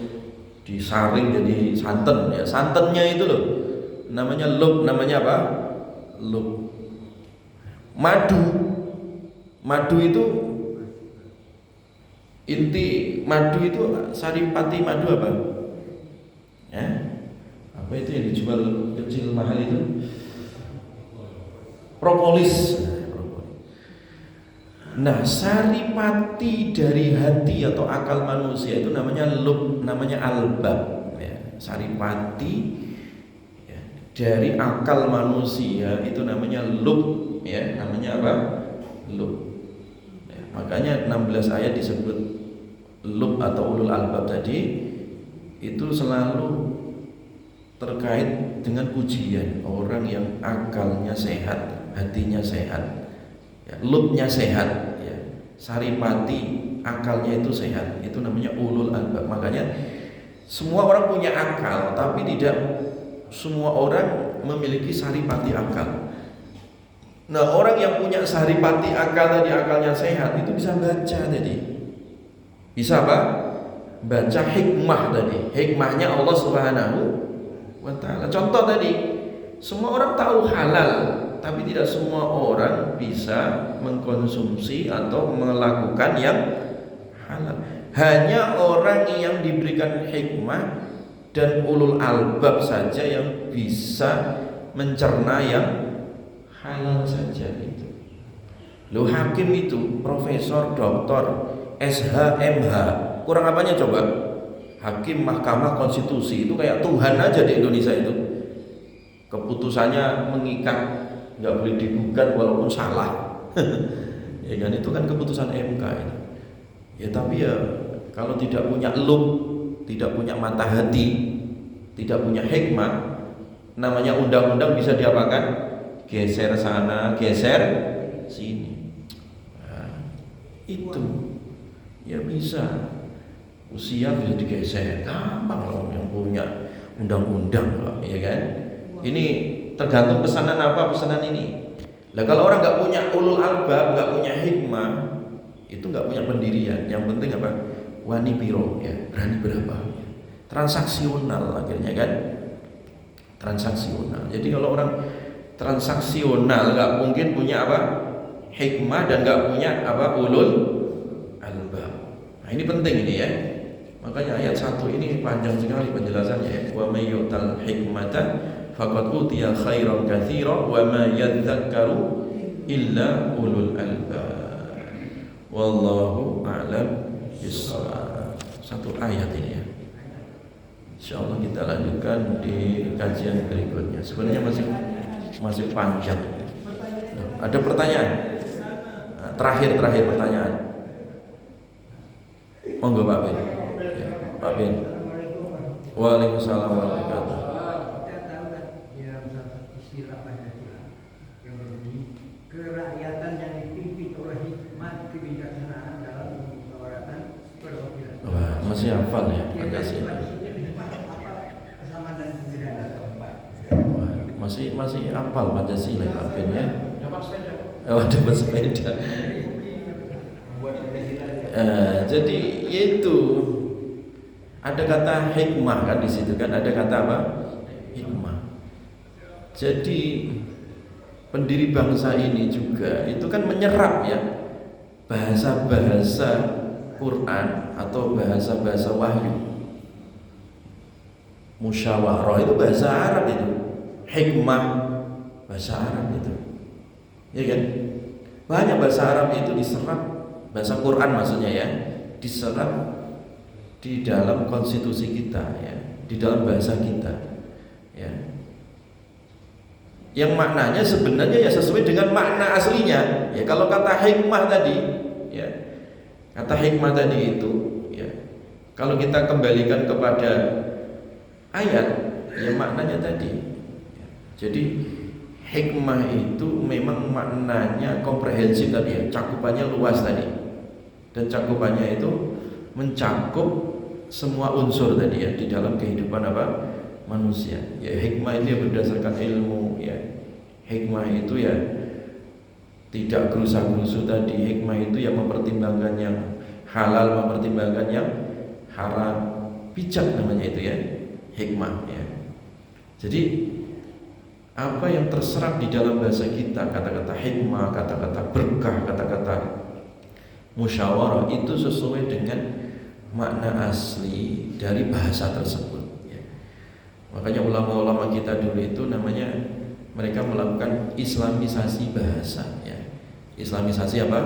Speaker 1: disaring jadi santan ya. Santannya itu loh namanya lub. Namanya apa? Lub. Madu itu inti madu itu saripati madu apa? Ya? Apa itu yang dijual kecil mahal itu? Propolis. Nah, saripati dari hati atau akal manusia itu namanya lub, namanya albab ya. Saripati ya, dari akal manusia itu namanya lub ya, namanya apa? Lub ya. Makanya 16 ayat disebut lub atau ulul albab tadi, itu selalu terkait dengan ujian orang yang akalnya sehat, hatinya sehat ya, lubnya sehat ya, saripati akalnya itu sehat, itu namanya ulul albab. Makanya semua orang punya akal, tapi tidak semua orang memiliki saripati akal. Nah, orang yang punya saripati akal tadi, akalnya sehat, itu bisa baca tadi, bisa apa? Baca hikmah tadi, hikmahnya Allah Subhanahu wa ta'ala. Contoh tadi, semua orang tahu halal, tapi tidak semua orang bisa mengkonsumsi atau melakukan yang halal. Hanya orang yang diberikan hikmah dan ulul albab saja yang bisa mencerna yang halal saja itu. Loh, hakim itu profesor, doktor, SH, MH, kurang apanya coba? Hakim Mahkamah Konstitusi itu kayak Tuhan aja di Indonesia itu. Keputusannya mengikat, nggak boleh digugat walaupun salah. Ya kan, itu kan keputusan MK ini. Ya tapi ya kalau tidak punya lub, tidak punya mata hati, tidak punya hikmah, namanya undang-undang bisa diapakan? Geser sana, geser sini. Nah, itu ya bisa. Usia bisa digeser, gampang loh yang punya undang-undang loh, ya kan? Ini tergantung pesanan apa, pesanan ini. Lah kalau orang nggak punya ulul albab, nggak punya hikmah, itu nggak punya pendirian. Yang penting apa? Wani piro, ya, berani berapa? Transaksional akhirnya kan? Transaksional. Jadi kalau orang transaksional nggak mungkin punya apa? Hikmah dan nggak punya apa? Ulul albab. Nah ini penting ini ya. Makanya ayat 1 ini panjang sekali penjelasannya ya. Wa may yu'tal hikmata faqad utiya khairan katsiran wa ma yadzakkaru illa ulul albab. Wallahu a'lam bissawab. Satu ayat ini ya. Insyaallah kita lanjutkan di kajian berikutnya. Sebenarnya masih panjang. Ada pertanyaan? Terakhir pertanyaan. Monggo Pak Ben. Pak Ben. Waalaikumsalam warahmatullahi wabarakatuh.
Speaker 2: Kita tahu kan yang satu istilah Pancasila yang berbunyi kerakyatan yang dipimpin oleh hikmat kebijaksanaan dalam menyuarakan perwakilan.
Speaker 1: Wah, masih hafal ya Pancasila.
Speaker 2: Kesamaan dan perbedaan.
Speaker 1: Masih hafal Pancasila Pak Ben ya. Dapat sepeda. Jadi itu ada kata hikmah kan di situ kan, ada kata apa? Hikmah. Jadi pendiri bangsa ini juga itu kan menyerap ya bahasa-bahasa Quran atau bahasa-bahasa wahyu. Musyawarah itu bahasa Arab itu. Hikmah bahasa Arab itu. Ya kan? Banyak bahasa Arab itu diserap, bahasa Quran maksudnya ya, diserap di dalam konstitusi kita ya, di dalam bahasa kita ya. Yang maknanya sebenarnya ya sesuai dengan makna aslinya ya. Kalau kata hikmah tadi ya, kata hikmah tadi itu ya, kalau kita kembalikan kepada ayat ya maknanya tadi ya. Jadi hikmah itu memang maknanya komprehensif tadi ya, cakupannya luas tadi, dan cakupannya itu mencakup semua unsur tadi ya di dalam kehidupan apa manusia. Ya hikmah itu ya berdasarkan ilmu ya. Hikmah itu ya tidak gerusa-gerusu tadi. Hikmah itu ya mempertimbangkan yang halal, mempertimbangkan yang haram. Bijak namanya itu ya, hikmah ya. Jadi apa yang terserap di dalam bahasa kita, kata-kata hikmah, kata-kata berkah, kata-kata musyawarah itu sesuai dengan makna asli dari bahasa tersebut ya. Makanya ulama-ulama kita dulu itu namanya mereka melakukan islamisasi bahasa ya. Islamisasi apa?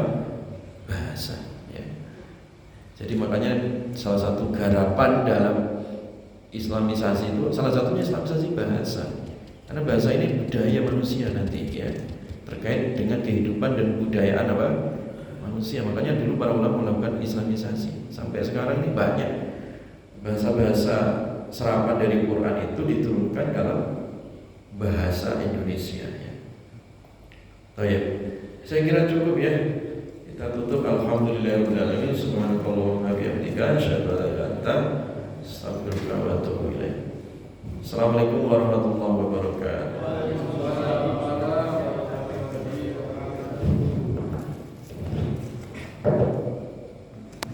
Speaker 1: Bahasa ya. Jadi makanya salah satu garapan dalam islamisasi itu salah satunya islamisasi bahasa. Karena bahasa ini budaya manusia nanti ya, terkait dengan kehidupan dan budayaan apa? Manusia. Makanya dulu para ulama melakukan islamisasi. Sampai sekarang ini banyak bahasa-bahasa serapan dari Quran itu diturunkan dalam bahasa Indonesia ya. Baik, saya kira cukup ya. Kita tutup. Alhamdulillahirabbil alamin. Subhanakallahumma wa bihamdika asyhadu an la ilaha illa anta astaghfiruka wa atubu ilaik. Assalamualaikum warahmatullahi wabarakatuh.